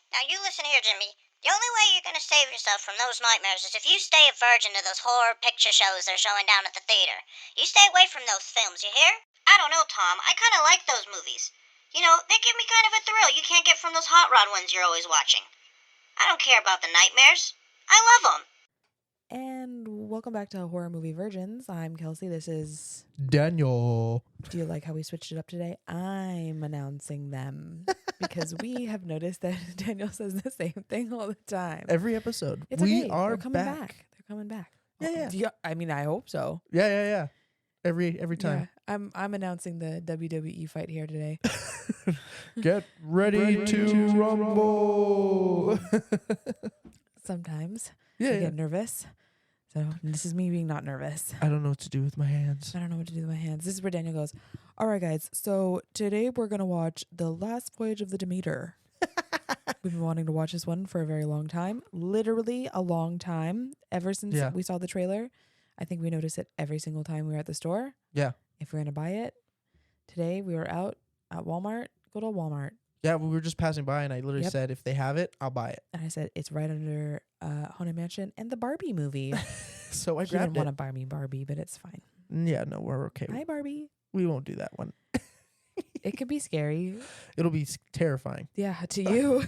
Now you listen here, Jimmy. The only way you're gonna save yourself from those nightmares is if you stay a virgin to those horror picture shows they're showing down at the theater. You stay away from those films, you hear? I don't know, Tom. I kinda like those movies. You know, they give me kind of a thrill you can't get from those hot rod ones you're always watching. I don't care about the nightmares. I love them. And welcome back to Horror Movie Virgins. I'm Kelsey. This is Daniel. Do you like how we switched it up today? I'm announcing them because we have noticed that Daniel says the same thing all the time. Every episode. It's we okay. are They're coming back. They're coming back. Yeah. I mean, I hope so. Yeah. Every time. Yeah, I'm announcing the WWE fight here today. Get ready to rumble. Sometimes I Yeah. get nervous. So this is me being not nervous. I don't know what to do with my hands. I don't know what to do with my hands. This is where Daniel goes, all right, guys. So today we're going to watch The Last Voyage of the Demeter. We've been wanting to watch this one for a very long time. Literally a long time. Ever since we saw the trailer. I think we noticed it every single time we were at the store. Yeah. If we're going to buy it. Today we were out at Walmart. Good old Walmart. Yeah, we were just passing by and I literally said, if they have it, I'll buy it. And I said, it's right under Haunted Mansion and the Barbie movie. So I He grabbed didn't it. want to buy me Barbie, but it's fine. Yeah, no, we're okay. Hi, Barbie. We won't do that one. It could be scary. It'll be terrifying. Yeah, to you.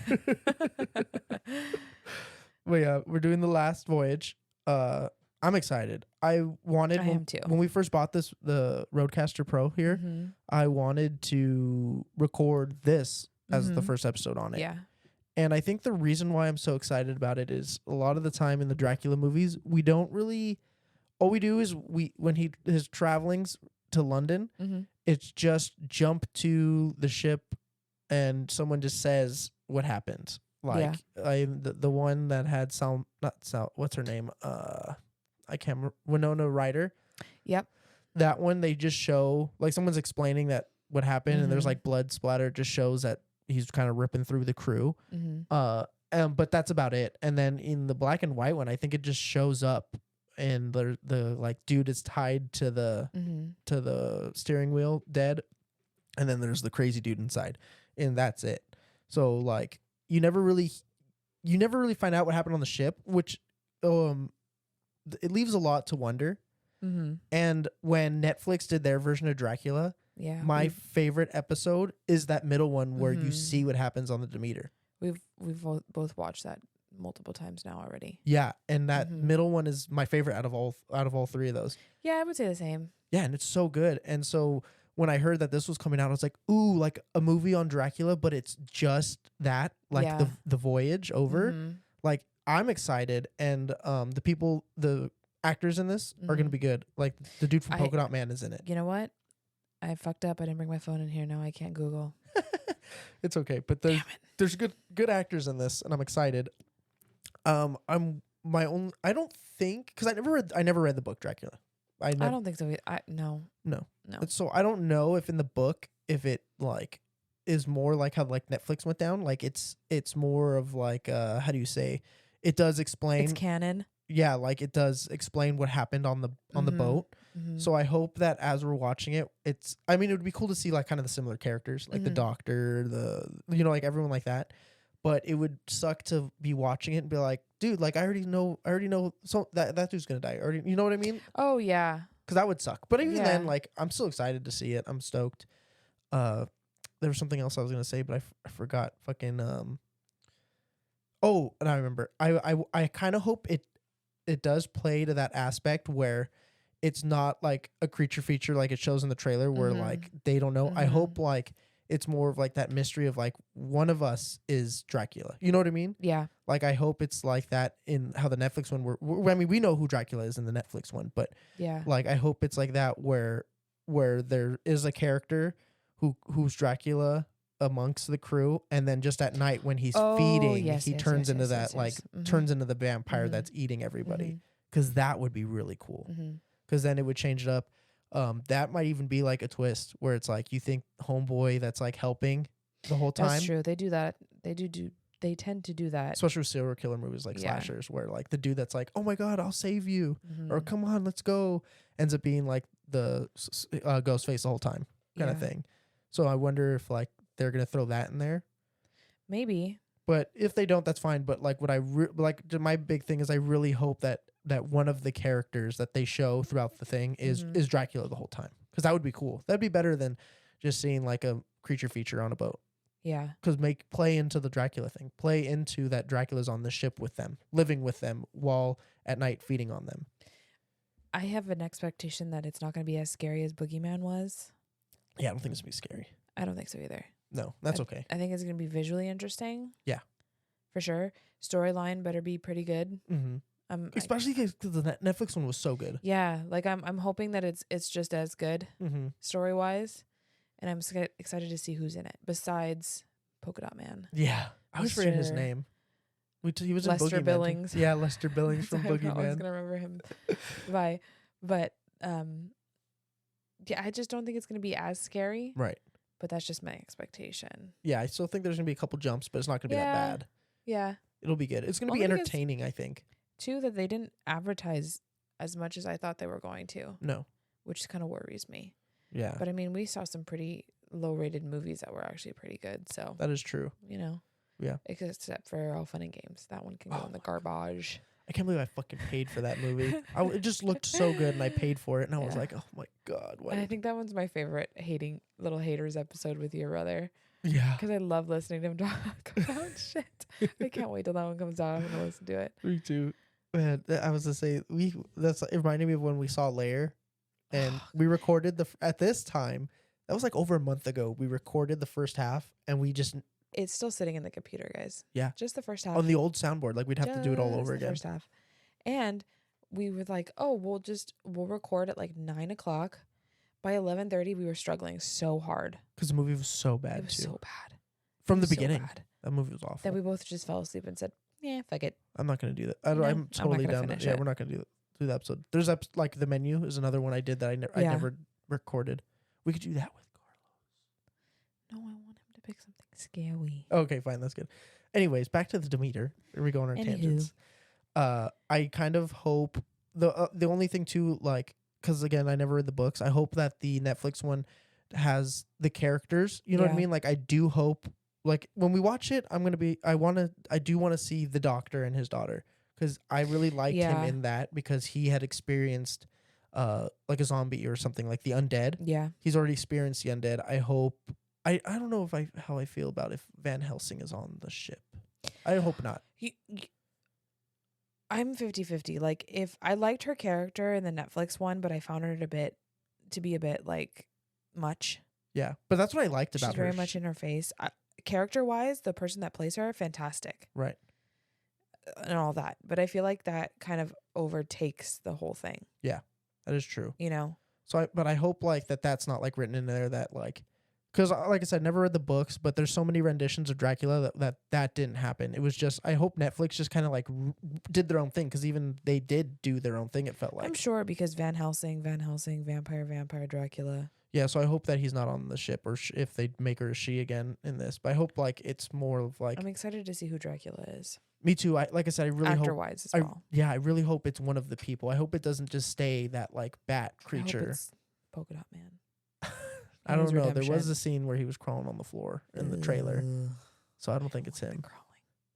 But yeah, we're doing The Last Voyage. I'm excited. I am too. When we first bought the Rodecaster Pro here, I wanted to record this as the first episode on it. Yeah. And I think the reason why I'm so excited about it is a lot of the time in the Dracula movies, we don't really, all we do is when his travelings to London, it's just jump to the ship and someone just says what happened. Like the one that had what's her name? I can't remember, Winona Ryder. Yep. That one, they just show, like someone's explaining that what happened and there's like blood splatter. It just shows that he's kind of ripping through the crew. But that's about it. And then in the black and white one, I think it just shows up and the like dude is tied to the steering wheel dead. And then there's the crazy dude inside and that's it. So like you never really find out what happened on the ship, which it leaves a lot to wonder. And when Netflix did their version of Dracula, my favorite episode is that middle one where you see what happens on the Demeter. We've both watched that multiple times now already. Yeah, and that middle one is my favorite out of all three of those. Yeah, I would say the same. Yeah, and it's so good. And so when I heard that this was coming out, I was like, ooh, like a movie on Dracula, but it's just that, like the voyage over. Like I'm excited, and the actors in this are gonna be good. Like the dude from Polka Dot Man is in it. You know what? I fucked up. I didn't bring my phone in here. Now I can't Google. It's okay, but there's good actors in this, and I'm excited. I don't think, because I never read the book Dracula. I don't think so. No. So I don't know if in the book, if it like is more like how like Netflix went down. Like it's more of like how do you say? It does explain. It's canon. Yeah, like it does explain what happened on the boat. So I hope that as we're watching it, it would be cool to see like kind of the similar characters, like the doctor, like everyone like that. But it would suck to be watching it and be like, dude, like I already know so that dude's gonna die. Already, you know what I mean? Oh yeah. Because that would suck. But even then, like I'm still excited to see it. I'm stoked. There was something else I was gonna say, but I forgot. Fucking Oh, and I remember. I kind of hope it does play to that aspect where it's not like a creature feature like it shows in the trailer where like they don't know. I hope like it's more of like that mystery of like one of us is Dracula. You know what I mean? Yeah. Like I hope it's like that in how the Netflix one we know who Dracula is in the Netflix one, but like I hope it's like that where there is a character who's Dracula amongst the crew, and then just at night when he's feeding, he turns into turns into the vampire that's eating everybody. Because that would be really cool. Because then it would change it up. That might even be like a twist where it's like you think homeboy that's like helping the whole time. That's true. They do that. They tend to do that. Especially with serial killer movies like slashers, where like the dude that's like, oh my God, I'll save you. Or come on, let's go. Ends up being like the ghost face the whole time kind of thing. So I wonder if like they're going to throw that in there. Maybe. But if they don't, that's fine. But like what my big thing is I really hope that one of the characters that they show throughout the thing is Dracula the whole time, because that would be cool. That'd be better than just seeing like a creature feature on a boat. Yeah. Because play into the Dracula thing. Play into that Dracula's on the ship with them, living with them while at night feeding on them. I have an expectation that it's not going to be as scary as Boogeyman was. Yeah, I don't think it's going to be scary. I don't think so either. No, that's okay. I think it's going to be visually interesting. Yeah. For sure. Storyline better be pretty good. Mm-hmm. Especially because the Netflix one was so good. Yeah, like I'm hoping that it's just as good story wise, and I'm excited to see who's in it besides Polka Dot Man. Yeah, I always forget his name. He was Lester in Boogeyman. Billings. Yeah, Lester Billings from I'm Boogeyman. always gonna remember him by, but yeah, I just don't think it's gonna be as scary. Right. But that's just my expectation. Yeah, I still think there's gonna be a couple jumps, but it's not gonna be that bad. Yeah. It'll be good. It's gonna be entertaining, I think. Too, that they didn't advertise as much as I thought they were going to. No. Which kind of worries me. Yeah. But I mean, we saw some pretty low-rated movies that were actually pretty good. So that is true. You know. Yeah. Except for All Fun and Games, that one can go in the garbage. I can't believe I fucking paid for that movie. It just looked so good, and I paid for it, and I was like, oh my god, what? And I think that one's my favorite little haters episode with your brother. Yeah. Because I love listening to him talk about shit. I can't wait till that one comes out. I'm gonna listen to it. Me too. Man, I was to say it reminded me of when we saw Lair, and we recorded at this time. That was like over a month ago. We recorded the first half, and we just. It's still sitting in the computer, guys. Yeah. Just the first half. On the old soundboard, like we'd have to do it all over again. First half, and we were like, oh, we'll record at like 9:00. By 11:30, we were struggling so hard because the movie was so bad. It was so bad from the beginning. That movie was awful. That we both just fell asleep and said, "Yeah, fuck it." I'm not gonna do that. I'm totally down. Yeah, we're not gonna do the episode. There's like the menu is another one I did that I never recorded. We could do that with Carlos. No, I want him to pick something scary. Okay, fine, that's good. Anyways, back to the Demeter. Here we go on our tangents. I kind of hope the only thing too, like, because again, I never read the books. I hope that the Netflix one has the characters. You know what I mean? Like, I do hope. Like when we watch it, I do want to see the doctor and his daughter, because I really liked him in that, because he had experienced like a zombie or something, like the undead. Yeah. He's already experienced the undead. I hope I don't know how I feel about if Van Helsing is on the ship. I hope not. I'm 50-50. Like, if I liked her character in the Netflix one, but I found her to be a bit like much. Yeah. But that's what I liked about her. She's very much in her face. Character-wise, the person that plays her, fantastic. Right. And all that. But I feel like that kind of overtakes the whole thing. Yeah, that is true. You know? So, but I hope like that's not like written in there that like, because like I said, never read the books, but there's so many renditions of Dracula that didn't happen. It was just, I hope Netflix just kind of like did their own thing, because even they did do their own thing, it felt like. I'm sure, because Van Helsing, vampire, Dracula. Yeah, so I hope that he's not on the ship, or if they make her a she again in this. But I hope like it's more of like. I'm excited to see who Dracula is. Me too. Like I said, I really hope. Actor-wise as well. I really hope it's one of the people. I hope it doesn't just stay that like bat creature. I hope it's Polka Dot Man. I don't know. There was a scene where he was crawling on the floor in the trailer, so I don't think it's him. Crawling.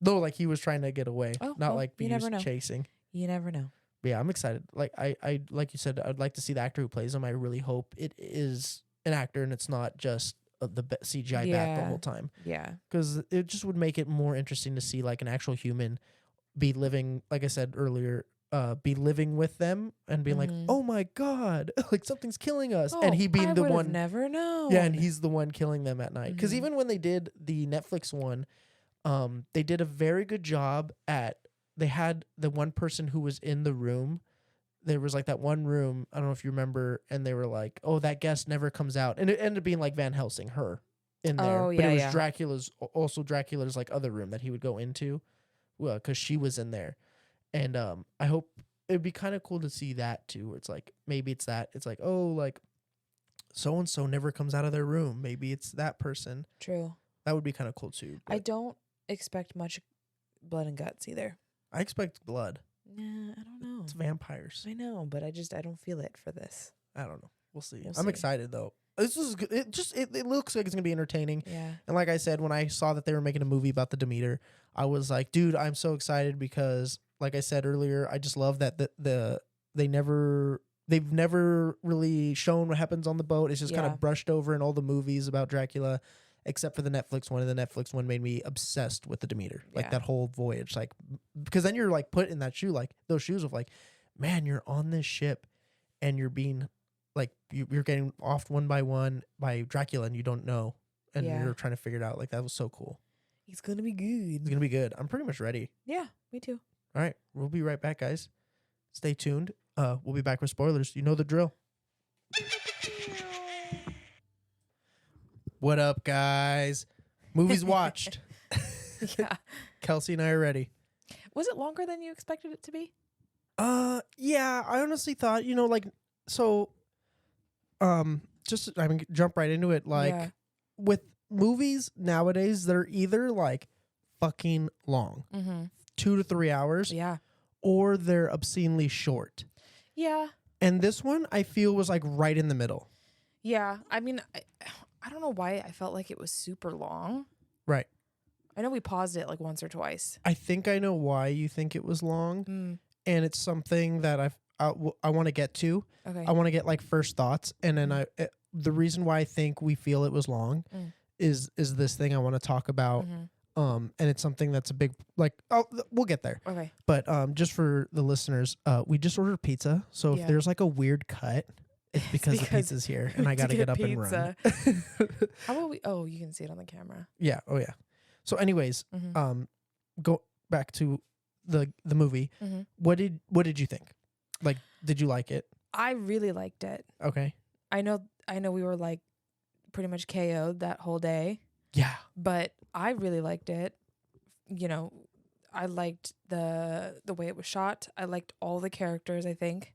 Though, like he was trying to get away, not like he was know. chasing. You never know. But yeah, I'm excited. Like I like you said, I'd like to see the actor who plays him. I really hope it is an actor and it's not just the CGI bat the whole time. Yeah, because it just would make it more interesting to see like an actual human be living, like I said earlier, be living with them and being like, oh my god, like something's killing us, and he being the one never know. Yeah, and he's the one killing them at night. Because even when they did the Netflix one, they did a very good job they had the one person who was in the room. There was like that one room, I don't know if you remember, and they were like, oh, that guest never comes out. And it ended up being like Van Helsing, her, in there. Oh, but yeah, it was Dracula's like other room that he would go into, because she was in there. And I hope it'd be kind of cool to see that too, where it's like, maybe it's that. It's like, oh, like so-and-so never comes out of their room. Maybe it's that person. True. That would be kind of cool too. I don't expect much blood and guts either. I expect blood. Nah, I don't know. It's vampires. I know, but I don't feel it for this. I don't know. We'll see. I'm excited though. this was good. It looks like it's gonna be entertaining. Yeah. And like I said, when I saw that they were making a movie about the Demeter, I was like, dude, I'm so excited because, like I said earlier, I just love that they've never really shown what happens on the boat. It's just kind of brushed over in all the movies about Dracula, except for the Netflix one. And the Netflix one made me obsessed with the Demeter, like that whole voyage, like because then you're like put in that shoe, like those shoes of like, man, you're on this ship, and you're being like you're getting off one by one by Dracula, and you don't know, and you're trying to figure it out. Like that was so cool. It's gonna be good. It's gonna be good. I'm pretty much ready. Yeah, me too. All right, we'll be right back, guys. Stay tuned. We'll be back with spoilers. You know the drill. What up, guys? Movies watched. Yeah. Kelsey and I are ready. Was it longer than you expected it to be? Yeah. I honestly thought, jump right into it. Like with movies nowadays, they're either like fucking long, 2 to 3 hours, or they're obscenely short. Yeah. And this one I feel was like right in the middle. Yeah. I mean, I don't know why I felt like it was super long. Right. I know we paused it like once or twice. I think I know why you think it was long, and it's something that I want to get to. Okay. I want to get like first thoughts, and then the reason why I think we feel it was long is this thing I want to talk about. And it's something that's a big we'll get there. Okay. But just for the listeners, we just ordered pizza, so if there's like a weird cut, it's because the pizza's here, and I got to get up and run. How about we? Oh, you can see it on the camera. Yeah. Oh yeah. So, anyways, go back to the movie. What did you think? Like, did you like it? I really liked it. Okay. I know we were like pretty much KO'd that whole day. Yeah. But I really liked it. You know, I liked the way it was shot. I liked all the characters, I think.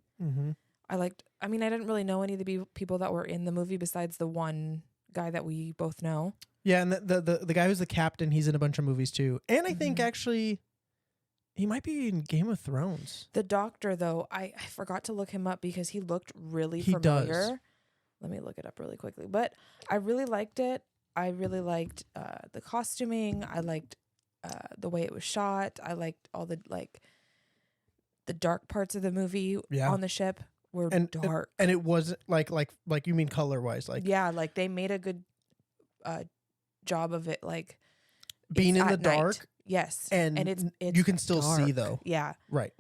I didn't really know any of the people that were in the movie besides the one guy that we both know. Yeah, and the guy who's the captain, he's in a bunch of movies too. And I think actually he might be in Game of Thrones. The doctor, though, I forgot to look him up because he looked really familiar. Does. Let me look it up really quickly. But I really liked it. I really liked the costuming. I liked the way it was shot. I liked all the dark parts of the movie on the ship were dark. And it wasn't like you mean color wise, like like they made a good job of it, like being in the dark. Night. Yes, and it's you can still dark. see though. Yeah, right.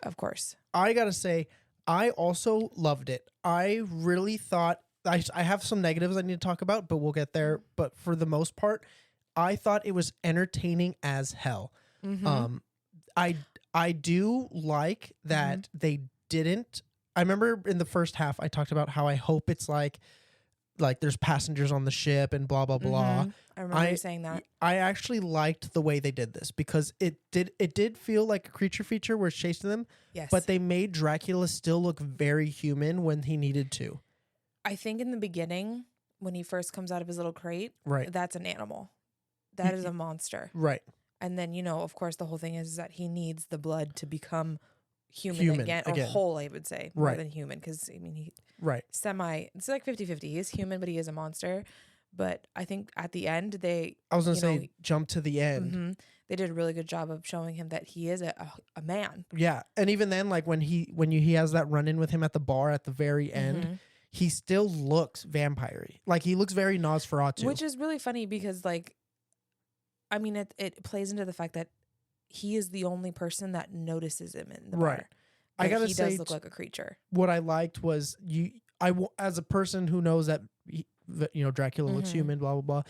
Of course. I gotta say, I also loved it. I really thought I have some negatives I need to talk about, but we'll get there. But for the most part, I thought it was entertaining as hell. I do like that they didn't. I remember in the first half I talked about how I hope it's like there's passengers on the ship and blah blah blah. I remember you saying that. I actually liked the way they did this because it did feel like a creature feature where it's chasing them. Yes. But they made Dracula still look very human when he needed to. I think in the beginning, when he first comes out of his little crate, right, that's an animal. That is a monster. Right. And then, of course, the whole thing is that he needs the blood to become human again. Or whole, I would say, more than human. Because, he it's like 50-50. He is human, but he is a monster. But I think at the end, I was going to say, jump to the end. They did a really good job of showing him that he is a man. Yeah. And even then, like when he has that run-in with him at the bar at the very end, he still looks vampire-y. Like he looks very Nosferatu. Which is really funny because it plays into the fact that he is the only person that notices him in the bar. I gotta he say, does look like a creature. What I liked was as a person who knows that Dracula looks human, blah blah blah.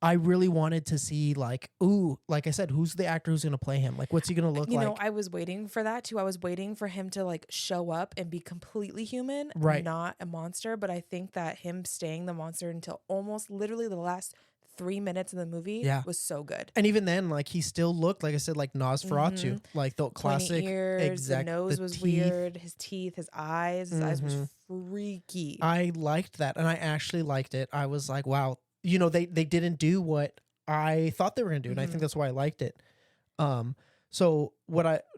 I really wanted to see like I said, who's the actor who's gonna play him? Like, what's he gonna look like? I was waiting for that too. I was waiting for him to like show up and be completely human, not a monster. But I think that him staying the monster until almost literally the last 3 minutes of the movie was so good. And even then, like he still looked, like I said, like Nosferatu, like the classic. Ears, the nose was weird. His teeth, his eyes was freaky. I liked that, and I actually liked it. I was like, wow. They didn't do what I thought they were gonna do, and I think that's why I liked it. So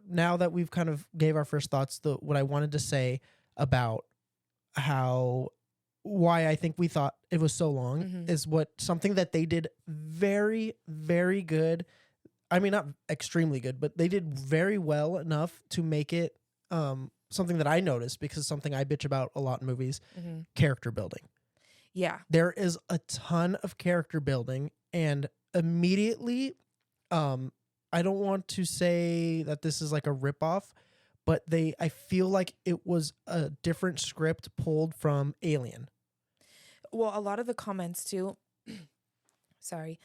now that we've kind of gave our first thoughts, what I wanted to say about how why I think we thought it was so long is something that they did very, very good. I mean, not extremely good, but they did very well enough to make it something that I noticed, because something I bitch about a lot in movies, character building. Yeah. There is a ton of character building, and immediately, I don't want to say that this is like a ripoff, but I feel like it was a different script pulled from Alien. Well, a lot of the comments too, sorry,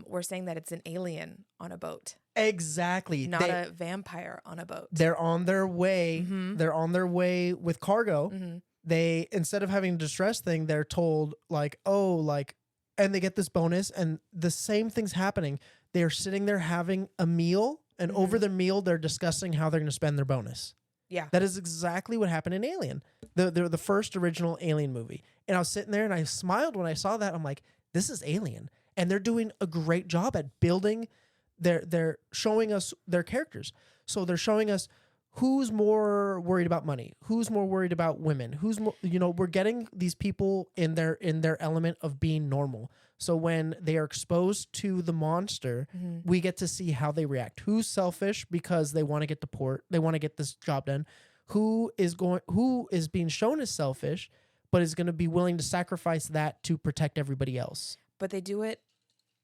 were saying that it's an alien on a boat. Exactly. Not a vampire on a boat. They're on their way. They're on their way with cargo. They, instead of having a distress thing, they're told like, oh, like, and they get this bonus, and the same thing's happening. They're sitting there having a meal, and over their meal, they're discussing how they're going to spend their bonus. Yeah. That is exactly what happened in Alien, the first original Alien movie. And I was sitting there and I smiled when I saw that. I'm like, this is Alien. And they're doing a great job at building they're showing us their characters. So they're showing us who's more worried about money, who's more worried about women, who's more, we're getting these people in their element of being normal. So when they are exposed to the monster, we get to see how they react. Who's selfish because they want to get the port, they want to get this job done. Who is being shown as selfish, but is going to be willing to sacrifice that to protect everybody else. But they do it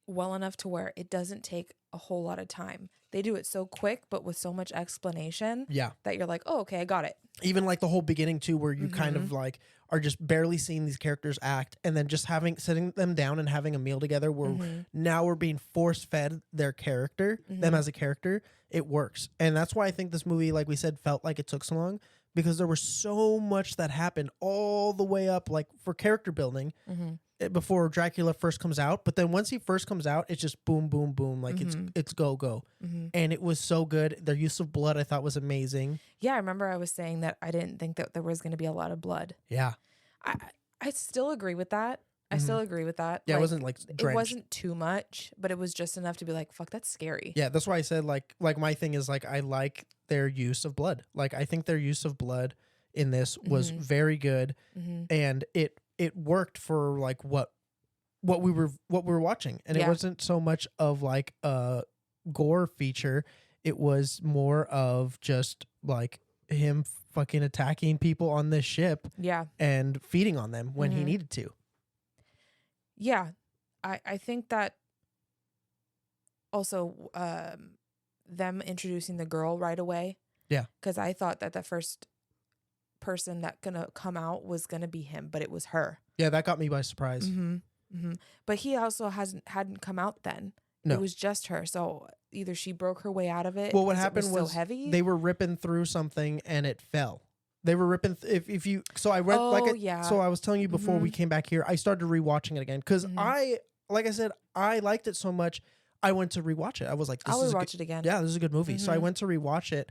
well enough to where it doesn't take a whole lot of time. They do it so quick, but with so much explanation that you're like, oh, okay, I got it. Even like the whole beginning too, where you kind of like are just barely seeing these characters act, and then just sitting them down and having a meal together where now we're being force fed their character, them as a character. It works. And that's why I think this movie, like we said, felt like it took so long, because there was so much that happened all the way up, like for character building before Dracula first comes out. But then once he first comes out, it's just boom, boom, boom. Like it's go. And it was so good. Their use of blood I thought was amazing. Yeah, I remember I was saying that I didn't think that there was going to be a lot of blood. Yeah. I still agree with that. I still agree with that. Yeah, it wasn't like drenched. It wasn't too much, but it was just enough to be like, fuck, that's scary. Yeah, that's why I said like my thing is like I like their use of blood. Like I think their use of blood in this was very good, and it worked for like what we were watching, and it wasn't so much of like a gore feature. It was more of just like him fucking attacking people on this ship, and feeding on them when he needed to. Yeah, I think that also them introducing the girl right away. Yeah, because I thought that the first person that gonna come out was gonna be him, but it was her. Yeah, that got me by surprise. But he also hadn't come out then. No. It was just her. So either she broke her way out of it. Well, what happened was so heavy. They were ripping through something and it fell. They were ripping. If you, so I read So I was telling you before we came back here, I started rewatching it again because like I said, I liked it so much. I went to rewatch it. I was like, I'll rewatch it again. Yeah, this is a good movie. So I went to rewatch it,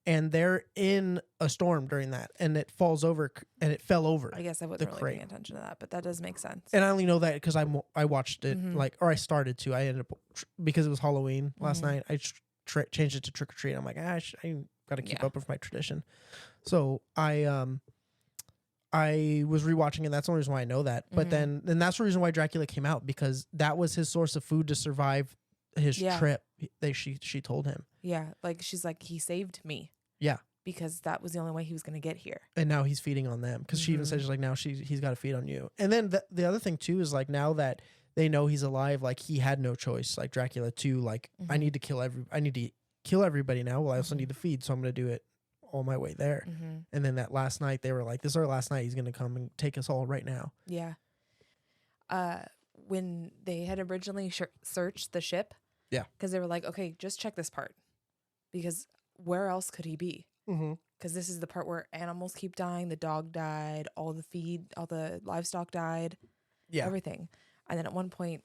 and they're in a storm during that, and it falls over, and it fell over. I guess I wasn't really paying attention to that, but that does make sense. And I only know that because I watched it or I started to. I ended up because it was Halloween last night. I changed it to Trick or Treat. I'm like, I got to keep up with my tradition. So I was rewatching it. That's the only reason why I know that. But then that's the reason why Dracula came out, because that was his source of food to survive his trip. She told him. Yeah, like she's like, he saved me. Yeah, because that was the only way he was going to get here. And now he's feeding on them, because she even says like now he's got to feed on you. And then the other thing too is like now that they know he's alive, like he had no choice. Like Dracula too. Like I need to kill everybody now. Well, I also need to feed, so I'm going to do it all my way there. And then that last night they were like, this is our last night. He's going to come and take us all right now. Yeah. When they had originally searched the ship. Yeah. Because they were like, okay, just check this part. Because where else could he be? Because this is the part where animals keep dying. The dog died. All the livestock died. Yeah. Everything. And then at one point,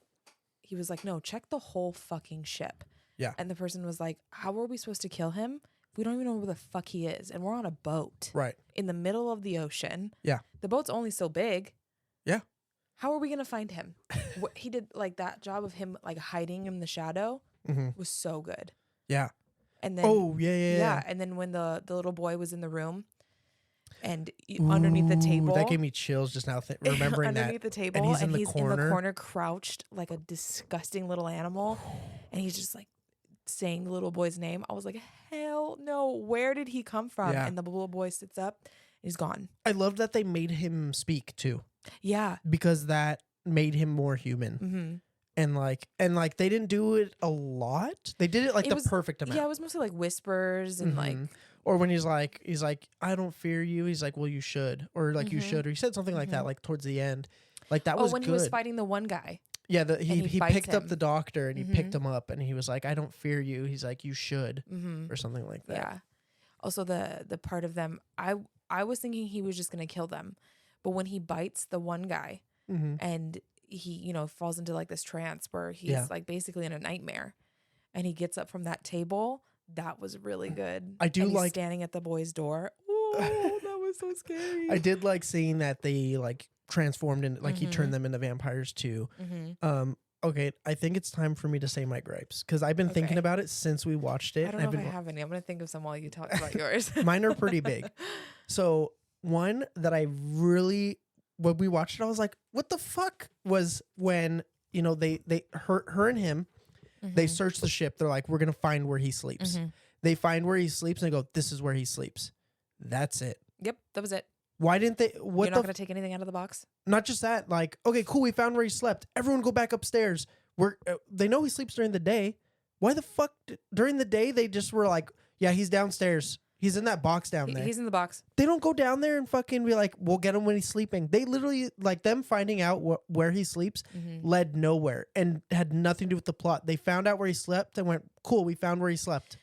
he was like, no, check the whole fucking ship. Yeah. And the person was like, how are we supposed to kill him? We don't even know where the fuck he is. And we're on a boat. Right. In the middle of the ocean. Yeah. The boat's only so big. Yeah. How are we going to find him? He did like that job of him like hiding in the shadow was so good. Yeah. And then yeah. And then when the little boy was in the room, and underneath the table. That gave me chills just now remembering underneath that. the table, And he's in in the the corner, crouched like a disgusting little animal, and he's just like saying the little boy's name. I was like, hell no! Where did he come from? Yeah. And the little boy sits up, and he's gone. I love that they made him speak too, Yeah, because that made him more human. mm-hmm. And like they didn't do it a lot. They did it like perfect amount. Yeah, it was mostly like whispers and like. Or when he's like, I don't fear you. He's like, well, you should, or like you should, or he said something like that, like towards the end, like that was when good. He was fighting the one guy. Yeah, he picked up him. the doctor and he picked him up and he was like, I don't fear you. He's like, you should, or something like that. Yeah. Also, the part of them, I was thinking he was just gonna kill them, but when he bites the one guy, and he falls into like this trance where he's like basically in a nightmare, and he gets up from that table. That was really good. I do and he's like standing at the boy's door. Oh, that was so scary. I did like seeing that they like transformed and like he turned them into vampires too. Okay, I think it's time for me to say my gripes because I've been thinking about it since we watched it. I don't know if I have any. I'm gonna think of some while you talk about yours. Mine are pretty big. So one that I really, when we watched it, I was like, what the fuck, was when they her and him. They search the ship. They're like, we're going to find where he sleeps. They find where he sleeps and they go, this is where he sleeps. That's it. Yep, that was it. Why didn't they? You're not going to take anything out of the box? Not just that. Like, okay, cool. We found where he slept. Everyone go back upstairs. They know he sleeps during the day. Why the fuck during the day they just were like, yeah, he's downstairs. He's in that box down there. He's in the box. They don't go down there and fucking be like, we'll get him when he's sleeping. They literally, like, them finding out where he sleeps led nowhere and had nothing to do with the plot. They found out where he slept and went, cool, we found where he slept.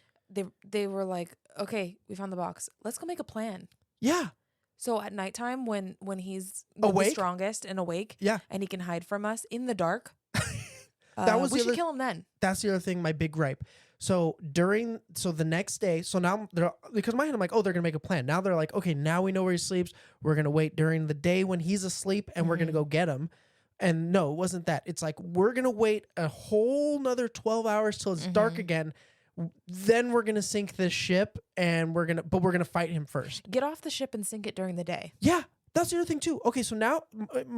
They were like, okay, we found the box. Let's go make a plan. Yeah. So at nighttime when he's awake? The strongest and awake, yeah, and he can hide from us in the dark, we should kill him then. That's the other thing, my big gripe. So the next day, so now because in my head I'm like, oh, they're gonna make a plan. Now they're like, okay, now we know where he sleeps. We're gonna wait during the day when he's asleep, and we're gonna go get him. And no, it wasn't that. It's like we're gonna wait a whole nother 12 hours till it's dark again. Then we're gonna sink this ship, and we're gonna fight him first. Get off the ship and sink it during the day. Yeah. That's the other thing too. Okay, so now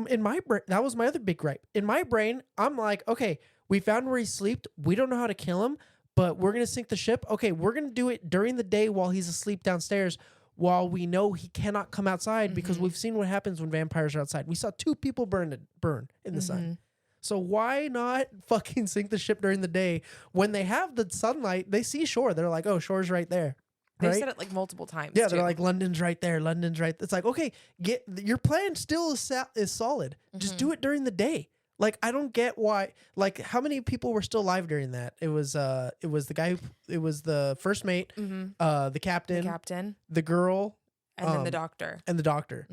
in my brain, that was my other big gripe. In my brain, I'm like, okay, we found where he slept. We don't know how to kill him, but we're going to sink the ship. Okay, we're going to do it during the day while he's asleep downstairs, while we know he cannot come outside because we've seen what happens when vampires are outside. We saw 2 people burn in the sun. So why not fucking sink the ship during the day when they have the sunlight? They see shore. They're like, oh, shore's right there. They right? said it like multiple times. Yeah, too. they're like, London's right there. London's right. It's like, okay, your plan still is solid. Just do it during the day. Like, I don't get why. Like, how many people were still alive during that? It was the guy. It was the first mate, the captain, the girl, and then the doctor.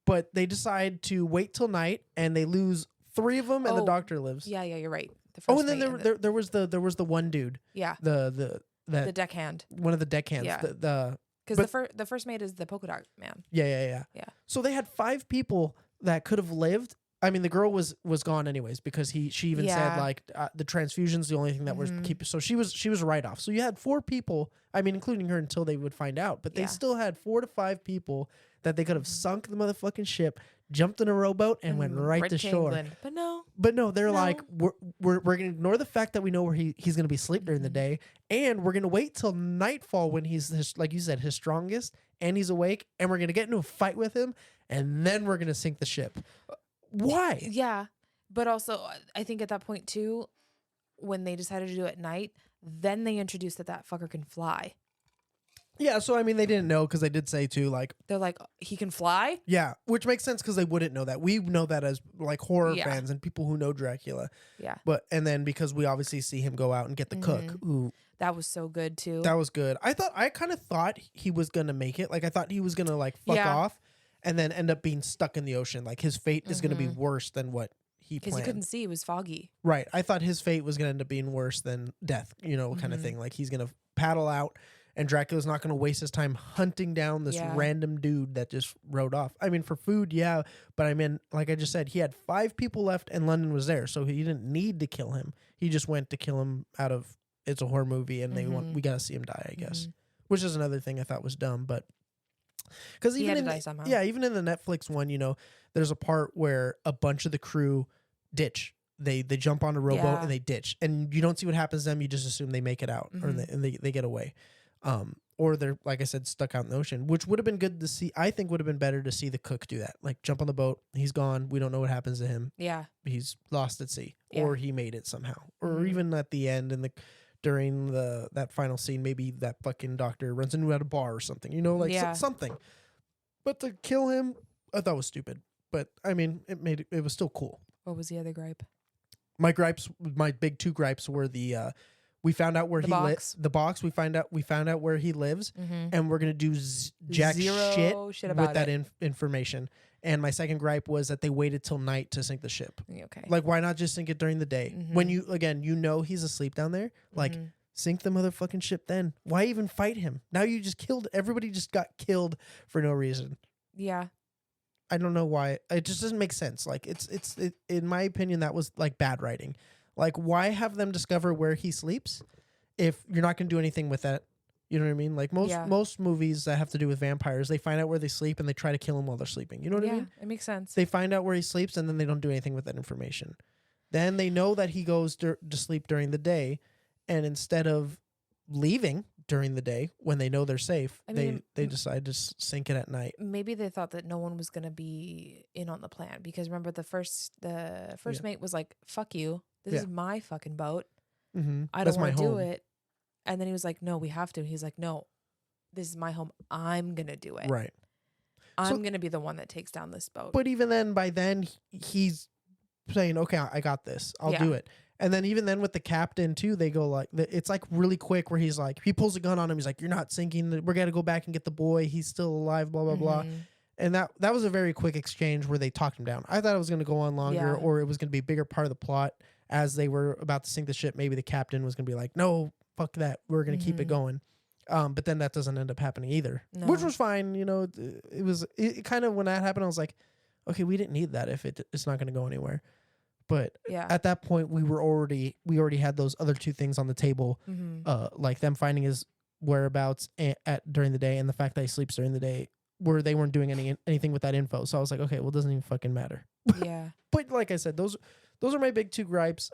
But they decide to wait till night, and they lose 3 of them, and the doctor lives. Yeah, you're right. And then there was the one dude. Yeah. The deckhand. One of the deckhands. Yeah. Because the first mate is the polka dot man. Yeah. So they had 5 people that could have lived. I mean, the girl was gone anyways because she even said like the transfusion's the only thing that was keeping. So she was right off. So you had 4 people. I mean, including her until they would find out. But they still had 4 to 5 people that they could have sunk the motherfucking ship, jumped in a rowboat, and went right to shore. England. But no, they're like, we're gonna ignore the fact that we know where he's gonna be asleep during the day, and we're gonna wait till nightfall when he's like you said, his strongest, and he's awake, and we're gonna get into a fight with him, and then we're gonna sink the ship. Why? Yeah, but also I think at that point too, when they decided to do it at night, then they introduced that fucker can fly. Yeah, so I mean, they didn't know because they did say too, like they're like, he can fly. Yeah, which makes sense because they wouldn't know that. We know that as like horror fans and people who know Dracula. Yeah, and then because we obviously see him go out and get the cook, who that was so good too. That was good. I kind of thought he was gonna make it. Like I thought he was gonna like fuck off, and then end up being stuck in the ocean. Like his fate is gonna be worse than what he planned. Because he couldn't see; it was foggy. Right. I thought his fate was gonna end up being worse than death. Kind of thing. Like he's gonna paddle out. And Dracula's not going to waste his time hunting down this random dude that just rode off. I mean, for food, yeah. But I mean, like I just said, he had 5 people left and London was there. So he didn't need to kill him. He just went to kill him out of, it's a horror movie and we got to see him die, I guess. Which is another thing I thought was dumb. But Because He even had to in die somehow. yeah, even in the Netflix one, there's a part where a bunch of the crew ditch. They jump on a rowboat Yeah. and they ditch, and you don't see what happens to them. You just assume they make it out, or they get away, or they're, like I said, stuck out in the ocean, which would have been good to see. I think would have been better to see the cook do that, like jump on the boat. He's gone. We don't know what happens to him. Yeah. He's lost at sea, Yeah. or he made it somehow, or Mhm. even at the end during that final scene, maybe that fucking doctor runs into at a bar or something. Yeah. Something. But to kill him, I thought was stupid. But I mean, it was still cool. What was the other gripe? My big two gripes were we found out where The he box. lives. The box. We found out where he lives, and we're gonna do jack Zero shit about with that it. information. And my second gripe was that they waited till night to sink the ship. Okay. Like, why not just sink it during the day when he's asleep down there? Like, sink the motherfucking ship then. Why even fight him? Now you just killed everybody. Just got killed for no reason. Yeah. I don't know why. It just doesn't make sense. Like, it's in my opinion, that was like bad writing. Like, why have them discover where he sleeps if you're not going to do anything with that? You know what I mean? Like most movies that have to do with vampires, they find out where they sleep and they try to kill him while they're sleeping. You know what I mean? It makes sense. They find out where he sleeps and then they don't do anything with that information. Then they know that he goes to sleep during the day, and instead of leaving during the day when they know they're safe, they decide to sink it at night. Maybe they thought that no one was going to be in on the plan, because remember the first mate was like, "Fuck you. This is my fucking boat. I don't want to do it." And then he was like, "No, we have to." He's like, "No, this is my home. I'm going to do it. Right. I'm going to be the one that takes down this boat." But even then, by then, he's saying, "Okay, I got this. I'll do it." And then even then with the captain too, they go like, it's like really quick where he's like, he pulls a gun on him. He's like, "You're not sinking. We're going to go back and get the boy. He's still alive, blah, blah, blah." And that was a very quick exchange where they talked him down. I thought it was going to go on longer, or it was going to be a bigger part of the plot as they were about to sink the ship. Maybe the captain was going to be like, "No, fuck that. We're going to keep it going." But then that doesn't end up happening either, which was fine. It kind of, when that happened, I was like, okay, we didn't need that if it's not going to go anywhere. But at that point, we already had those other two things on the table, like them finding his whereabouts during the day, and the fact that he sleeps during the day, where they weren't doing anything with that info. So I was like, okay, well, it doesn't even fucking matter. Yeah. But like I said, those are my big two gripes.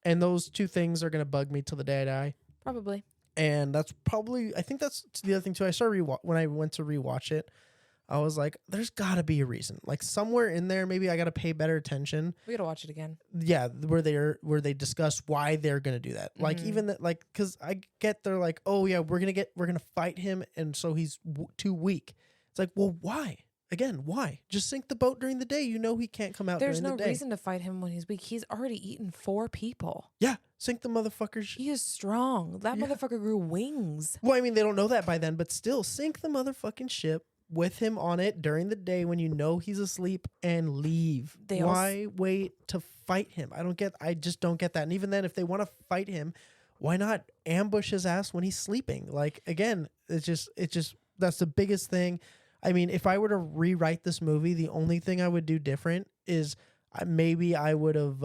And those two things are gonna bug me till the day I die. Probably. And I think that's the other thing too. I started when I went to rewatch it, I was like, there's got to be a reason. Like somewhere in there, maybe I got to pay better attention. We got to watch it again. Yeah, where they discuss why they're gonna do that. Like even that, like, because I get they're like, oh yeah, we're gonna fight him, and so he's too weak. It's like, well, why? Again, why? Just sink the boat during the day. You know he can't come out There's during the day. no reason to fight him when he's weak. He's already eaten 4 people. Yeah, sink the motherfuckers. He is strong. That motherfucker grew wings. Well, I mean, they don't know that by then, but still, sink the motherfucking ship with him on it during the day when you know he's asleep, and leave. Why wait to fight him? I just don't get that. And even then, if they want to fight him, why not ambush his ass when he's sleeping? Like, again, it's just that's the biggest thing. I mean, if I were to rewrite this movie, the only thing I would do different is maybe I would have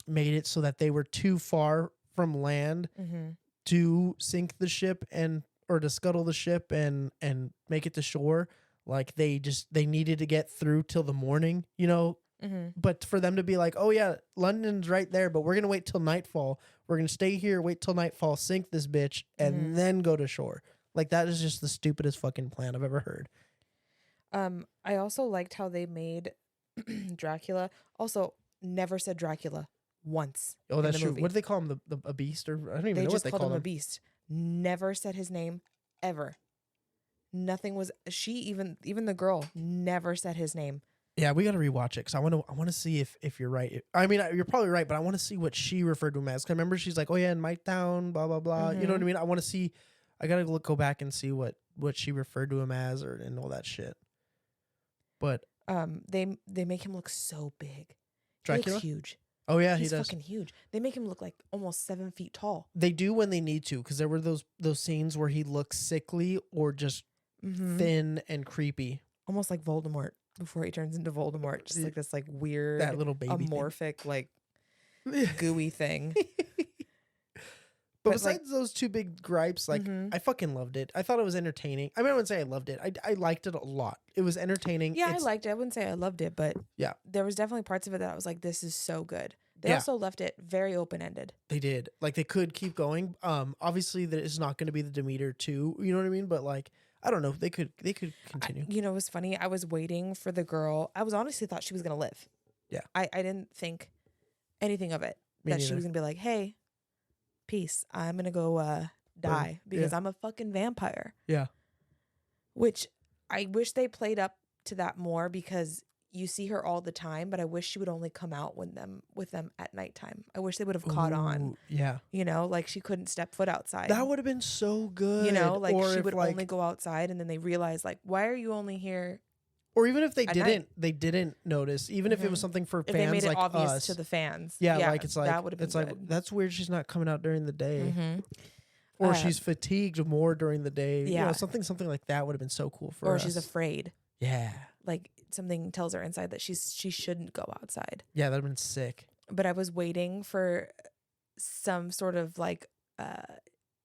made it so that they were too far from land to sink the ship or to scuttle the ship and make it to shore. Like they needed to get through till the morning, you know. But for them to be like, oh yeah, London's right there, but we're gonna wait till nightfall. We're gonna stay here, wait till nightfall, sink this bitch, and then go to shore. Like, that is just the stupidest fucking plan I've ever heard. I also liked how they made Dracula. Also, never said Dracula once. Oh, that's true. Movie. What do they call him? A beast? Or I don't even know what they call him. A beast. Never said his name ever. Nothing was. Even the girl never said his name. Yeah, we got to rewatch it because I want to see if you're right. I mean, you're probably right, but I want to see what she referred to him as. 'Cause I remember she's like, oh yeah, in my town, blah blah blah. You know what I mean? I want to see. I gotta go back and see what she referred to him as and all that shit. But they make him look so big. Dracula? He looks huge. Oh yeah, He's he does. fucking huge. They make him look like almost 7 feet tall. They do when they need to, because there were those scenes where he looks sickly or just thin and creepy, almost like Voldemort before he turns into Voldemort. Just like this, like weird, that little baby amorphic, thing. like gooey thing. But But, like- besides those two big gripes, like I fucking loved it. I thought it was entertaining. I mean, I wouldn't say I loved it. I liked it a lot. It was entertaining. Yeah, I liked it. I wouldn't say I loved it, but Yeah. there was definitely parts of it that I was like, this is so good. They Yeah. also left it very open-ended. They did. Like they could keep going. Obviously that is not going to be the Demeter 2, you know what I mean? But like I don't know. They could continue. You know, it was funny. I was waiting for the girl. I was honestly thought she was going to live. Yeah. I didn't think anything of it. Me That she neither. was going to be like, hey, peace. I'm going to go die because I'm a fucking vampire. Yeah. Which I wish they played up to that more because you see her all the time, but I wish she would only come out with them at nighttime. I wish they would have caught on. Ooh, yeah. You know, like she couldn't step foot outside. That would have been so good. You know, like or she if, would like, only go outside and then they realize like, why are you only here? or even if they at didn't, night. they didn't notice. Even if it was something for If fans they made it like obvious us. to the fans. Yeah, like it's like that would have been it's like good. that's weird. She's not coming out during the day, Mhm. or she's fatigued more during the day. You yeah. know, something like that would have been so cool for Or us. she's afraid. Yeah, Like something tells her inside that she shouldn't go outside. yeah, that'd have been sick. But I was waiting for some sort of like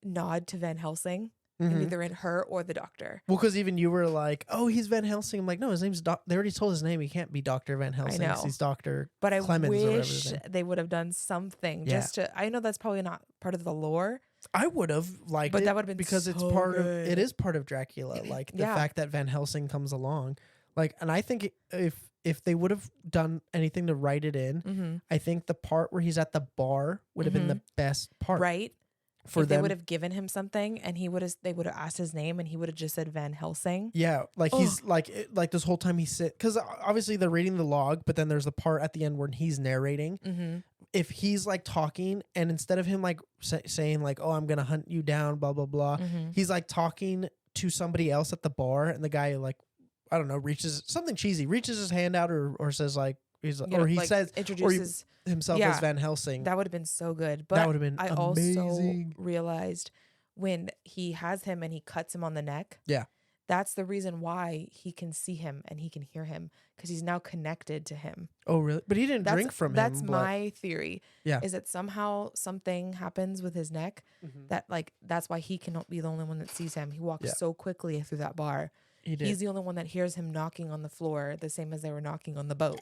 nod to Van Helsing, Mhm. either in her or the doctor. Well, because even you were like, "Oh, he's Van Helsing." I'm like, "No, his name's They already told his name. He can't be Doctor Van Helsing. know. He's Doctor But I Clemens or whatever his wish name. they would have done something Yeah. just to. I know that's probably not part of the lore. I would have liked But it that would've been because it's so part of good. it is part of Dracula. Like the Yeah. fact that Van Helsing comes along, like, and I think if they would have done anything to write it in, Mm-hmm. I think the part where he's at the bar would have been the best part, Right? For if they them. would have given him something and they would have asked his name and he would have just said Van Helsing. Yeah, like he's like this whole time he's because obviously they're reading the log, but then there's the part at the end where he's narrating. Mm-hmm. If he's like talking and instead of him like saying like, "Oh, I'm gonna hunt you down," blah blah blah, Mm-hmm. he's like talking to somebody else at the bar, and the guy like, I don't know, reaches something cheesy, reaches his hand out or says like he's You know, or he like, says introduces himself Yeah. as Van Helsing. that would have been so good. But That would have been I amazing. also realized when he has him and he cuts him on the neck. Yeah. That's the reason why he can see him and he can hear him because he's now connected to him. Oh really? But he didn't drink from That's him. but- my theory. Yeah. Is that somehow something happens with his neck Mhm. that like that's why he cannot be the only one that sees him. He walks Yeah. so quickly through that bar. He did. He's the only one that hears him knocking on the floor the same as they were knocking on the boat.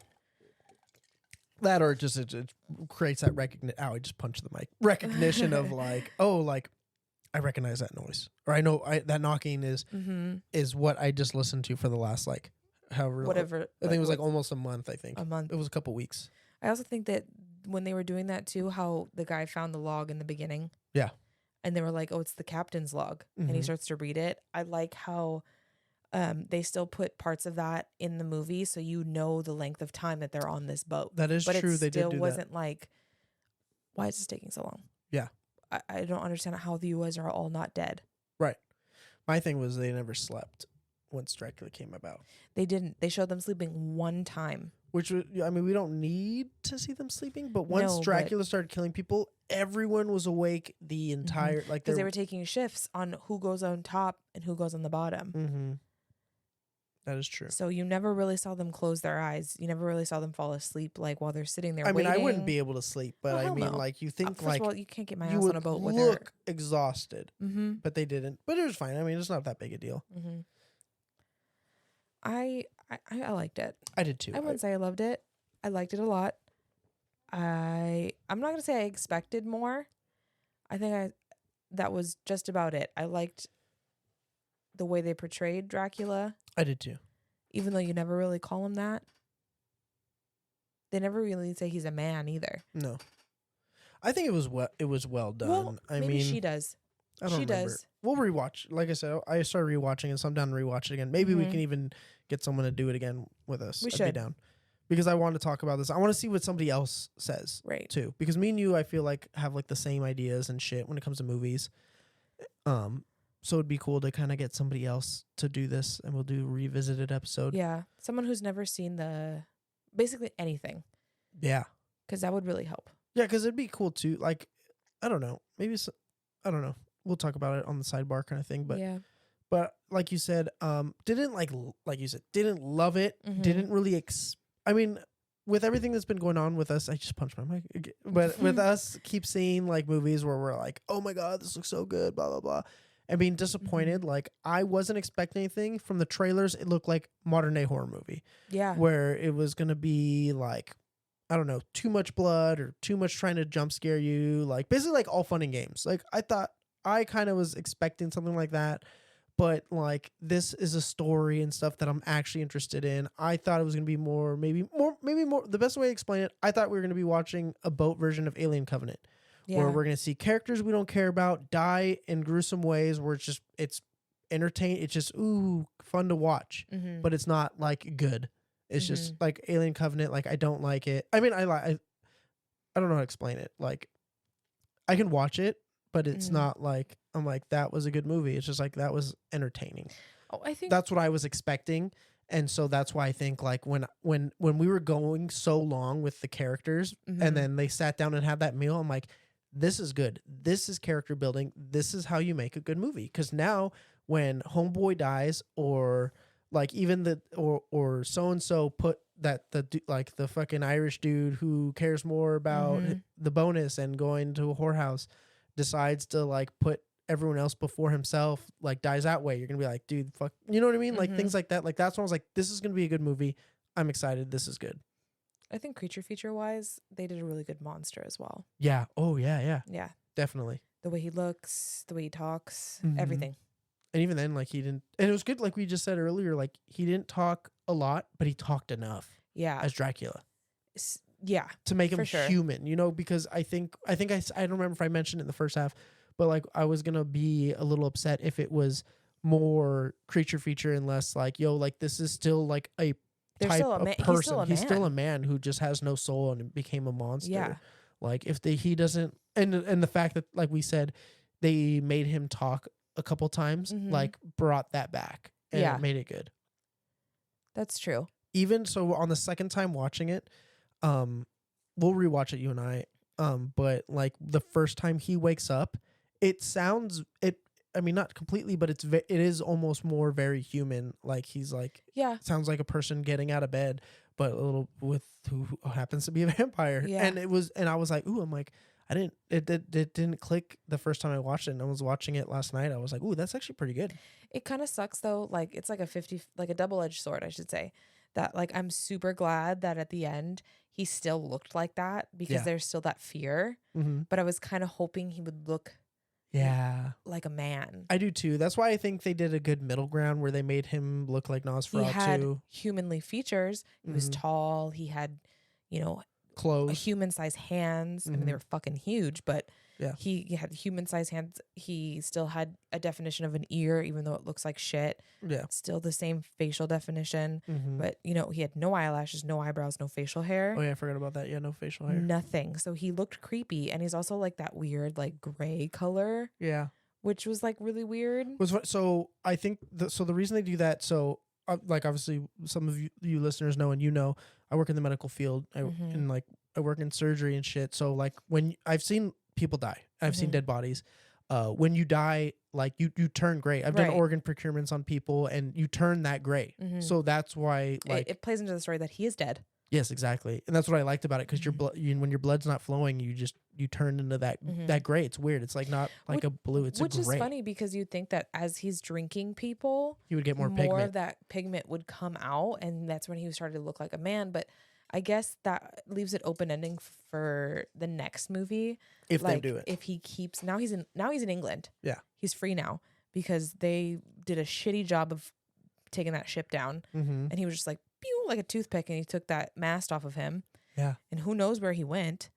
That or just it creates that recognition. Ow! I just punched the mic. Recognition of like, oh, like I recognize that noise, or I know that knocking Mm-hmm. is what I just listened to for the last like however long. Whatever. I think it was like almost a month. I think a month. it was a couple weeks. I also think that when they were doing that too, how the guy found the log in the beginning. Yeah. And they were like, oh, it's the captain's log. And he Mhm. starts to read it. I like how they still put parts of that in the movie so you know the length of time that they're on this boat. That is But true. it They did still do that. wasn't like, why is this taking so long? Yeah. I don't understand how you guys are all not dead. Right. My thing was they never slept once Dracula came about. They didn't. They showed them sleeping one time. Which I mean, we don't need to see them sleeping, but once No, but- Dracula started killing people, everyone was awake the entire like Because they were taking shifts on who goes on top and who goes on the bottom. Mm-hmm. That is true. So you never really saw them close their eyes. You never really saw them fall asleep, like while they're sitting there I mean, waiting. I wouldn't be able to sleep, but Oh, I hell mean, no. like you think First like of all, you can't get my you ass would on a boat with look exhausted, Mm-hmm. but they didn't. But it was fine. I mean, it's not that big a deal. Mm-hmm. I liked it. I did too. I wouldn't say I loved it. I liked it a lot. I'm not gonna say I expected more. I think that was just about it. I liked the way they portrayed Dracula, I did too. even though you never really call him that. They never really say he's a man either. No, I think it was well done. Well, I maybe mean, she does. I don't she remember. does. We'll rewatch. Like I said, I started rewatching it, so I'm down to rewatch it again. Maybe we Mhm. can even get someone to do it again with us. We I'd be should. down because I want to talk about this. I want to see what somebody else says Right. too. Because me and you, I feel like have like the same ideas and shit when it comes to movies. So it'd be cool to kind of get somebody else to do this, and we'll do a revisited episode. Yeah. Someone who's never seen basically anything, Yeah. because that would really help. Yeah, because it'd be cool too. Like, I don't know, maybe I don't know. We'll talk about it on the sidebar kind of thing. But yeah. but like you said, didn't like you said, didn't love it. Mhm. Didn't really. I mean, with everything that's been going on with us, I just punched my mic. But with us, keep seeing like movies where we're like, oh my god, this looks so good, blah blah blah, and being disappointed. Like I wasn't expecting anything from the trailers. It looked like modern day horror movie. Yeah. Where it was gonna be like, I don't know, too much blood or too much trying to jump scare you. Like basically like all fun and games. Like I kind of was expecting something like that. But like this is a story and stuff that I'm actually interested in. I thought it was gonna be maybe more. The best way to explain it, I thought we were gonna be watching a boat version of Alien Covenant, where we're gonna see characters we don't care about die in gruesome ways. Where it's entertaining. It's just fun to watch, but it's not like good. It's just like Alien Covenant. Like I don't like it. I mean, I don't know how to explain it. Like I can watch it, but it's not like I'm like that was a good movie. It's just like that was entertaining. Oh, I think that's what I was expecting, and so that's why I think like when we were going so long with the characters, and then they sat down and had that meal, I'm like, this is good. This is character building. This is how you make a good movie. Because now when Homeboy dies, or like even or so and so put that the fucking Irish dude who cares more about the bonus and going to a whorehouse decides to like put everyone else before himself, like dies that way, you're gonna be like, dude, fuck, you know what I mean? Like things like that. Like that's when I was like, this is gonna be a good movie. I'm excited. This is good. I think creature feature wise, they did a really good monster as well. Yeah. Oh yeah. Yeah. Definitely. The way he looks, the way he talks, Mhm. everything. And even then, like he didn't, and it was good. Like we just said earlier, like he didn't talk a lot, but he talked enough Yeah. as Dracula Yeah. to make him For sure. human, you know, because I don't remember if I mentioned it in the first half, but like I was going to be a little upset if it was more creature feature and less like, yo, like this is still like a There's type still a of man. person. He's still a man. Man who just has no soul and became a monster. Yeah. Like if he doesn't, and the fact that, like we said, they made him talk a couple times, like brought that back and Yeah. it made it good. That's true. Even so, on the second time watching it, we'll rewatch it, you and I. But like the first time he wakes up, it sounds it. I mean, not completely, but it is almost more very human. Like he's like, Yeah. sounds like a person getting out of bed, but a little with who happens to be a vampire. Yeah. And I was like, ooh, I'm like, it didn't click the first time I watched it, and I was watching it last night. I was like, ooh, that's actually pretty good. It kind of sucks though. Like it's like a double-edged sword, I should say. That like I'm super glad that at the end he still looked like that because there's still that fear. But I was kind of hoping he would look like a man. I do too. That's why I think they did a good middle ground where they made him look like Nosferatu. He had humanly features. He was tall. He had, clothes, human-sized hands. I mean, they were fucking huge, but yeah, he had human-sized hands. He still had a definition of an ear, even though it looks like shit. Yeah, still the same facial definition, but he had no eyelashes, no eyebrows, no facial hair. Oh yeah, I forgot about that. Yeah, no facial hair, nothing. So he looked creepy, and he's also like that weird like gray color. Yeah, which was like really weird. So I think the reason they do that. So like obviously some of you listeners know, and I work in the medical field, and like I work in surgery and shit. So like when I've seen people die, I've seen dead bodies. When you die, like you turn gray. I've done organ procurements on people, and you turn that gray. So that's why like it plays into the story that he is dead. Yes, exactly, and that's what I liked about it, because your blood, when your blood's not flowing, you turn into that gray. It's weird. It's like not like a blue. It's a gray. Which is funny because you'd think that as he's drinking people, he would get more pigment. of that pigment would come out, and that's when he started to look like a man. But I guess that leaves it open ending for the next movie. If they do it. If he keeps now he's in England. Yeah. He's free now because they did a shitty job of taking that ship down. And he was just like pew, like a toothpick, and he took that mask off of him. Yeah. And who knows where he went.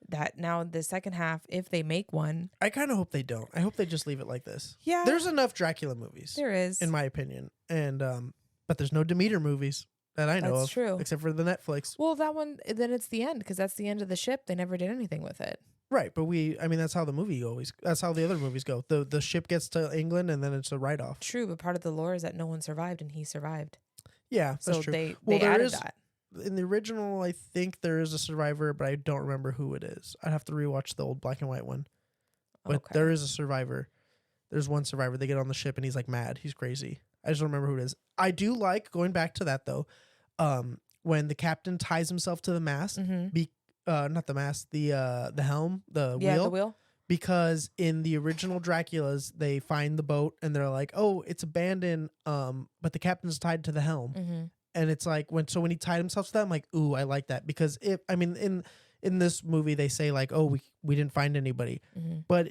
That now the second half, if they make one. I kind of hope they don't. I hope they just leave it like this. Yeah. There's enough Dracula movies. There is. In my opinion. And but there's no Demeter movies that I know That's of. True. Except for the Netflix. Well, that one, then it's the end, because that's the end of the ship. They never did anything with it. Right, but that's how the movie that's how the other movies go. The ship gets to England, and then it's a write-off. True, but part of the lore is that no one survived, and he survived. Yeah, that's so true. They there added is, that. In the original, I think there is a survivor, but I don't remember who it is. I'd have to rewatch the old black and white one. But there is a survivor. There's one survivor. They get on the ship, and he's like mad. He's crazy. I just don't remember who it is. I do like, going back to that though, when the captain ties himself to the mast, not the mast, the helm, the wheel. The wheel. Because in the original Draculas, they find the boat and they're like, "Oh, it's abandoned." But the captain's tied to the helm, and it's like when he tied himself to that, I'm like, "Ooh, I like that." Because in this movie they say like, "Oh, we didn't find anybody," but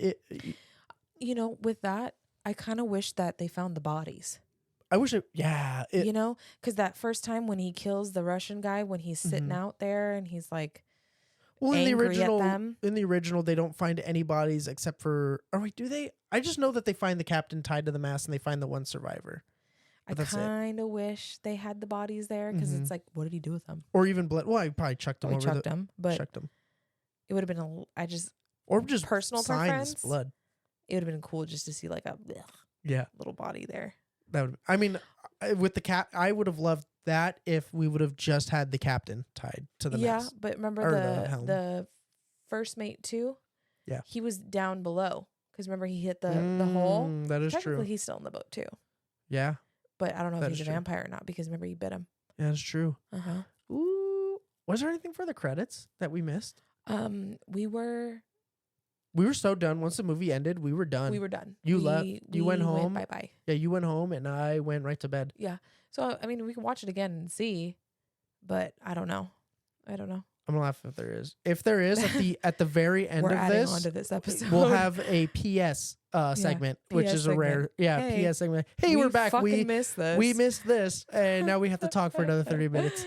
with that, I kind of wish that they found the bodies. I wish because that first time when he kills the Russian guy, when he's sitting out there and he's like. Well, in the original, they don't find any bodies except for. Oh wait, do they? I just know that they find the captain tied to the mast and they find the one survivor. I kind of wish they had the bodies there because it's like, what did he do with them? Or even blood. Well, I probably chucked them over. But chucked them. It would have been or just personal signs, preference. Blood. It would have been cool just to see like a little body there. That would. I mean, with the I would have loved that if we would have just had the captain tied to the mast. Yeah, but remember the first mate too? Yeah. He was down below because remember he hit the hole? That is Technically, true. he's still in the boat too. Yeah. But I don't know if he's a vampire or not because remember he bit him. Yeah, that's true. Uh-huh. Ooh. Was there anything for the credits that we missed? We were so done. Once the movie ended, we were done. We were done. You left. You went home. Bye-bye. Yeah, you went home and I went right to bed. Yeah. So, I mean, we can watch it again and see, but I don't know. I'm gonna laugh if there is. If there is at the very end We're of adding this, on to this episode. we'll have a PS segment, which is a rare PS segment. Hey, we're back. We missed this. We missed this, and now we have to talk for another 30 minutes.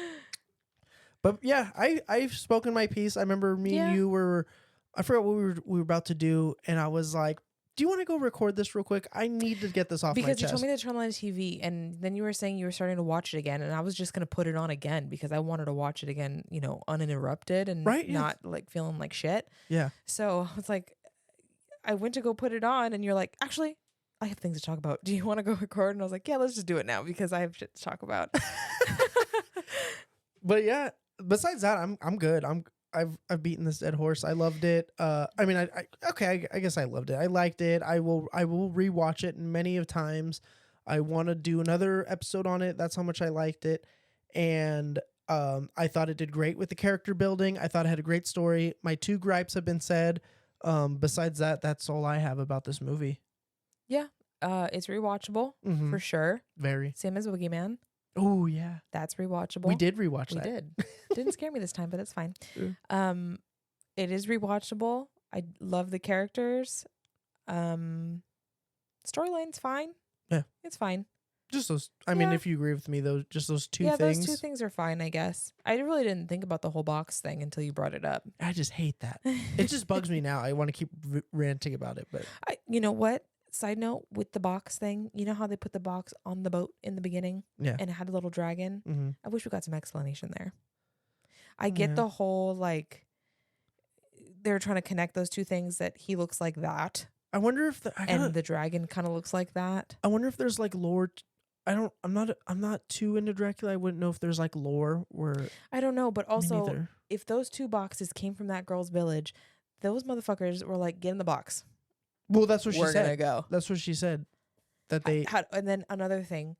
But yeah, I've spoken my piece. I remember me and you were. I forgot what we were about to do, and I was like, "Do you want to go record this real quick? I need to get this off my chest." Because you told me to turn on the TV, and then you were saying you were starting to watch it again, and I was just gonna put it on again because I wanted to watch it again, uninterrupted and not like feeling like shit. Yeah. So I was like, I went to go put it on, and you're like, "Actually, I have things to talk about. Do you want to go record?" And I was like, "Yeah, let's just do it now because I have shit to talk about." But yeah, besides that, I'm good. I've beaten this dead horse. I loved it. I guess I loved it. I liked it. I will rewatch it many of times. I want to do another episode on it. That's how much I liked it. And I thought it did great with the character building. I thought it had a great story. My 2 gripes have been said. Besides that, that's all I have about this movie. Yeah. It's rewatchable for sure. Very. Same as Boogeyman. Oh yeah, that's rewatchable. We did rewatch that. We did. Didn't scare me this time, but that's fine. True. It is rewatchable. I love the characters. Storyline's fine. Yeah, it's fine. Just those. I mean, if you agree with me, those 2 things. Yeah, those 2 things are fine, I guess. I really didn't think about the whole box thing until you brought it up. I just hate that. It just bugs me now. I want to keep ranting about it, but you know what? Side note with the box thing, you know how they put the box on the boat in the beginning? Yeah. And it had a little dragon? Mm-hmm. I wish we got some explanation there. I get the whole, like, they're trying to connect those 2 things that he looks like that. I wonder if the dragon kind of looks like that. I wonder if there's like lore. I'm not too into Dracula. I wouldn't know if there's like lore where. I don't know, but also if those 2 boxes came from that girl's village, those motherfuckers were like, get in the box. Well, that's what she said. We're gonna go. That's what she said. That they and then another thing,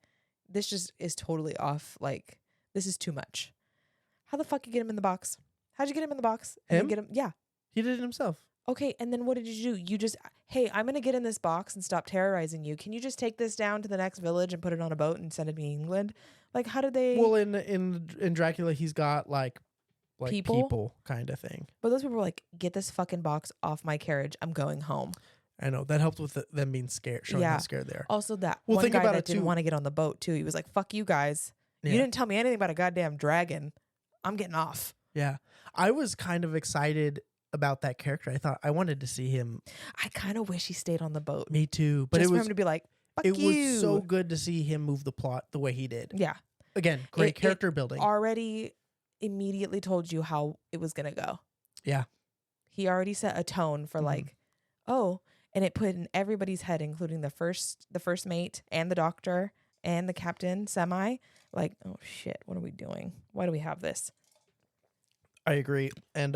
this just is totally off. Like, this is too much. How the fuck you get him in the box? How'd you get him in the box? Him? Get him? Yeah. He did it himself. Okay, and then what did you do? You just, hey, I'm gonna get in this box and stop terrorizing you. Can you just take this down to the next village and put it on a boat and send it to England? Like, how did they? Well, in Dracula, he's got like people kind of thing. But those people were like, get this fucking box off my carriage. I'm going home. I know that helped with them being scared, showing how scared they are. Also, that one guy that didn't want to get on the boat too. He was like, "Fuck you guys! You didn't tell me anything about a goddamn dragon. I'm getting off." Yeah, I was kind of excited about that character. I wanted to see him. I kind of wish he stayed on the boat. Me too, but just it was for him to be like, "Fuck it you." was so good to see him move the plot the way he did. Yeah. Again, great character building. Already immediately told you how it was gonna go. Yeah. He already set a tone for like, oh. And it put in everybody's head, including the first mate and the doctor and the captain semi, like, oh shit, what are we doing? Why do we have this? I agree. And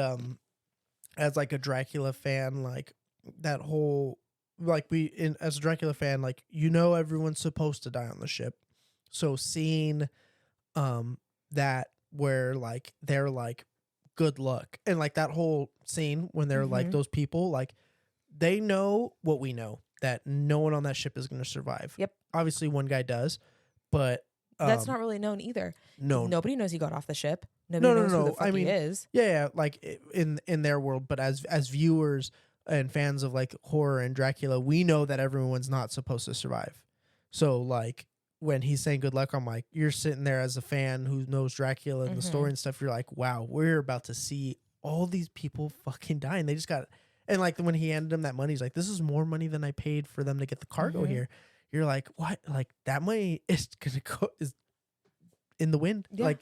as like a Dracula fan, like that whole as a Dracula fan, like everyone's supposed to die on the ship. So seeing that where like they're like good luck, and like that whole scene when they're like those people like they know what we know, that no one on that ship is going to survive. Yep. Obviously one guy does, but that's not really known either. No, nobody knows he got off the ship. Nobody knows who the fuck he is. Yeah, like in their world, but as viewers and fans of like horror and Dracula, we know that everyone's not supposed to survive. So like when he's saying good luck, I'm like, you're sitting there as a fan who knows Dracula and the story and stuff. You're like, wow, we're about to see all these people fucking die, and they just got. And like when he handed him that money, he's like, this is more money than I paid for them to get the cargo here. You're like, what? Like that money is gonna go is in the wind. Yeah. Like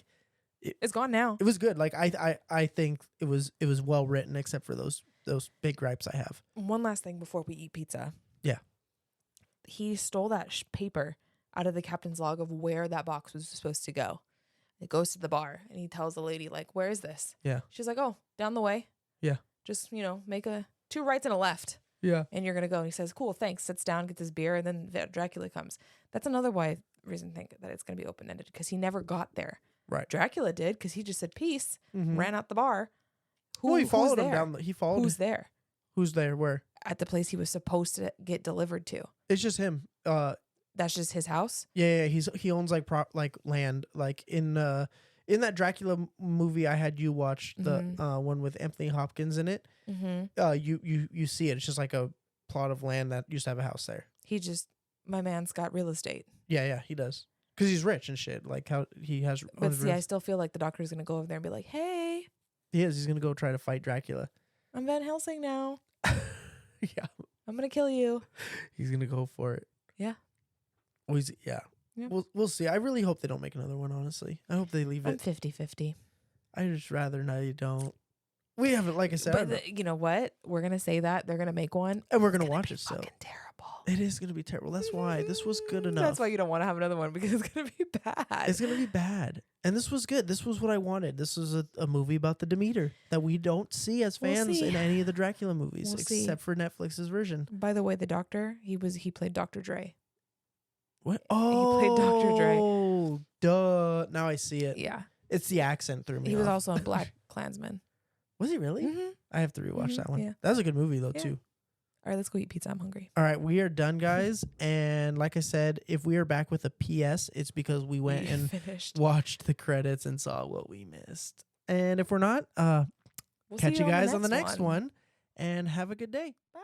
it's gone now. It was good. Like I think it was well written, except for those big gripes I have. One last thing before we eat pizza. Yeah. He stole that paper out of the captain's log of where that box was supposed to go. It goes to the bar, and he tells the lady, like, where is this? Yeah. She's like, oh, down the way. Yeah. Just, make 2 rights and a left. Yeah. And you're going to go. And he says, cool, thanks. Sits down, gets his beer, and then Dracula comes. That's another reason to think that it's going to be open-ended, because he never got there. Right. Dracula did, because he just said peace, ran out the bar. He followed him down. He followed. Who's there? Who's there? Where? At the place he was supposed to get delivered to. It's just him. That's just his house? Yeah. He owns like land, like in that Dracula movie I had you watch, the one with Anthony Hopkins in it. You see it. It's just like a plot of land that used to have a house there. My man's got real estate. Yeah, he does. Because he's rich and shit. Like how he has. But see, I still feel like the doctor's going to go over there and be like, hey. He is. He's going to go try to fight Dracula. I'm Van Helsing now. Yeah. I'm going to kill you. He's going to go for it. Yeah. Yeah. Yep. We'll see. I really hope they don't make another one, honestly. I hope they leave I'm it. 50-50. I just rather no, you don't. We haven't, like I said. But you know what? We're going to say that. They're going to make one. And we're going to watch it still. Fucking terrible. It is going to be terrible. That's why. This was good enough. That's why you don't want to have another one, because it's going to be bad. It's going to be bad. And this was good. This was what I wanted. This was a movie about the Demeter that we don't see as fans in any of the Dracula movies, except for Netflix's version. By the way, the doctor, he played Dr. Dre. What? Oh, he played Dr. Dre. Oh, duh. Now I see it. Yeah. It's the accent threw me He off. was also in Black Klansman. Was he really? Mm-hmm. I have to rewatch that one. Yeah. That was a good movie, though, too. All right, let's go eat pizza. I'm hungry. All right, we are done, guys. And like I said, if we are back with a PS, it's because we went and watched the credits and saw what we missed. And if we're not, We'll catch you guys on the next one. And have a good day. Bye.